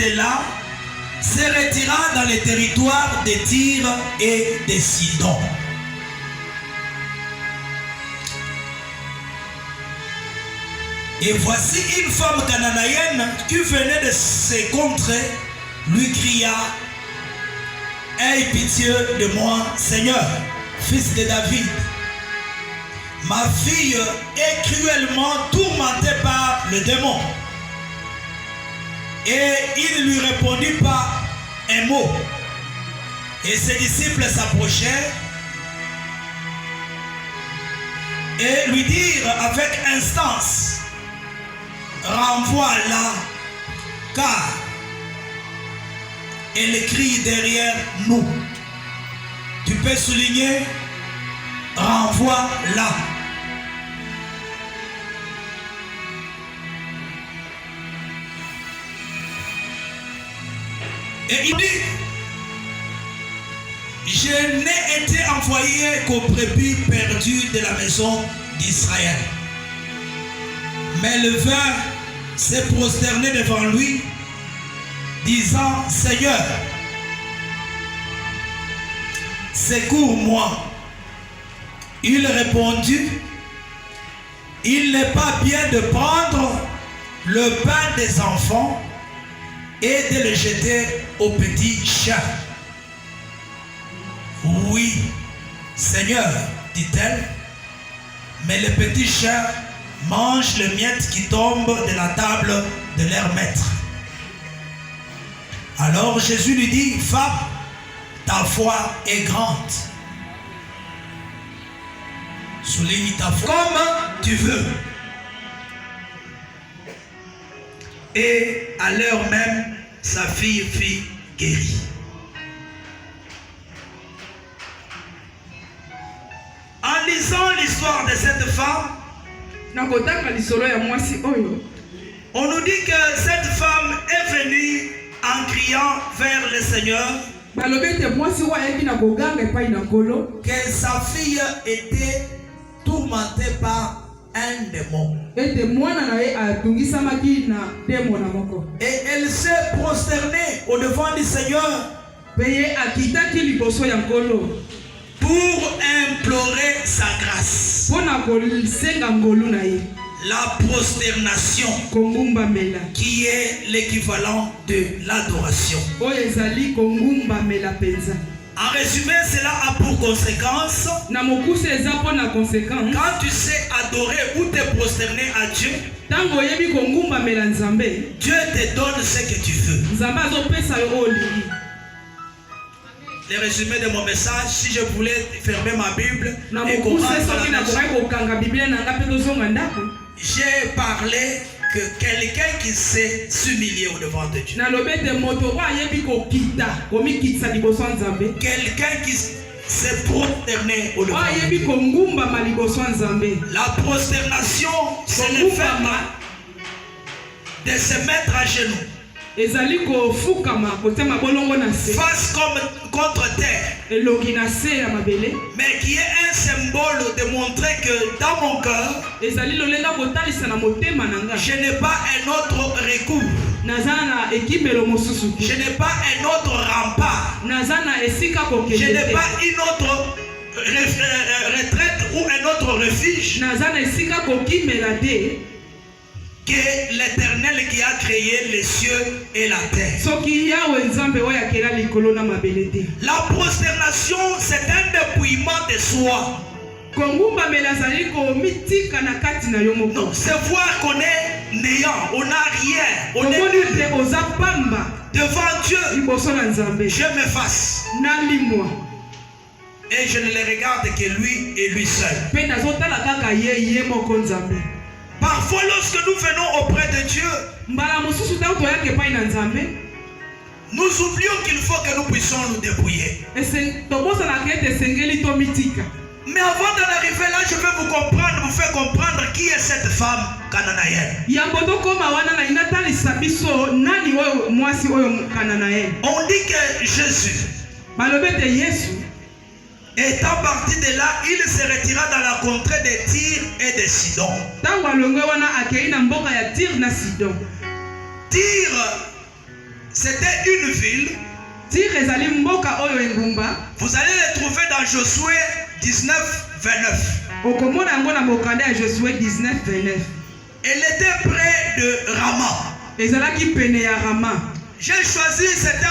de là, se retira dans les territoires de Tyr et de Sidon. Et voici une femme cananéenne qui venait de ses contrées, lui cria: aie pitié de moi, Seigneur, fils de David. Ma fille est cruellement tourmentée par le démon. Et il ne lui répondit pas un mot. Et ses disciples s'approchèrent et lui dirent avec instance: renvoie-la, car elle crie derrière nous. Tu peux souligner: renvoie-la. Et il dit: je n'ai été envoyé qu'aux brebis perdues de la maison d'Israël. Mais le vint s'est prosterné devant lui, disant: Seigneur, secours-moi. Il répondit: il n'est pas bien de prendre le pain des enfants et de le jeter aux petits chiens. Oui, Seigneur, dit-elle, mais les petits chiens mangent les miettes qui tombent de la table de leur maître. Alors Jésus lui dit: femme, ta foi est grande. Souligne ta foi comme tu veux. Et à l'heure même, sa fille fut guérie. En lisant l'histoire de cette femme, on nous dit que cette femme est venue en criant vers le Seigneur que sa fille était tourmentée par un démon. Et elle s'est prosternée au devant du Seigneur pour implorer sa grâce. La prosternation qui est l'équivalent de l'adoration. En résumé, cela a pour conséquence, quand tu sais adorer ou te prosterner à Dieu, Dieu te donne ce que tu veux. Le résumé de mon message, si je voulais fermer ma Bible et j'ai parlé que quelqu'un qui sait s'humilier au devant de Dieu. Quelqu'un qui s'est prosterné au devant de Dieu. La prosternation, c'est le fait de se mettre à genoux. Face comme contre terre. Mais qui est un symbole de montrer que dans mon cœur, je n'ai pas un autre recours. Je n'ai pas un autre rempart. Je n'ai pas une autre retraite ou un autre refuge que l'Éternel qui a créé les cieux et la terre. La prosternation, c'est un dépouillement de soi. Non, c'est voir qu'on est néant, on n'a rien, on est devant Dieu. Je m'efface et je ne le regarde que lui et lui seul. Parfois, lorsque nous venons auprès de Dieu, nous oublions qu'il faut que nous puissions nous débrouiller. Mais avant d'en arriver là, je vais vous faire comprendre qui est cette femme cananéenne. On dit que Jésus, étant parti de là, il se retira dans la contrée de Tyr et de Sidon. Tyr, C'était une ville. Tyr ezali mboka oyo engumba. Vous allez le trouver dans Josué 19, 29. Okomona yango na mokanda ya Josué 19, 29. Elle était près de Rama. Ezalaki pene ya Rama. J'ai choisi cette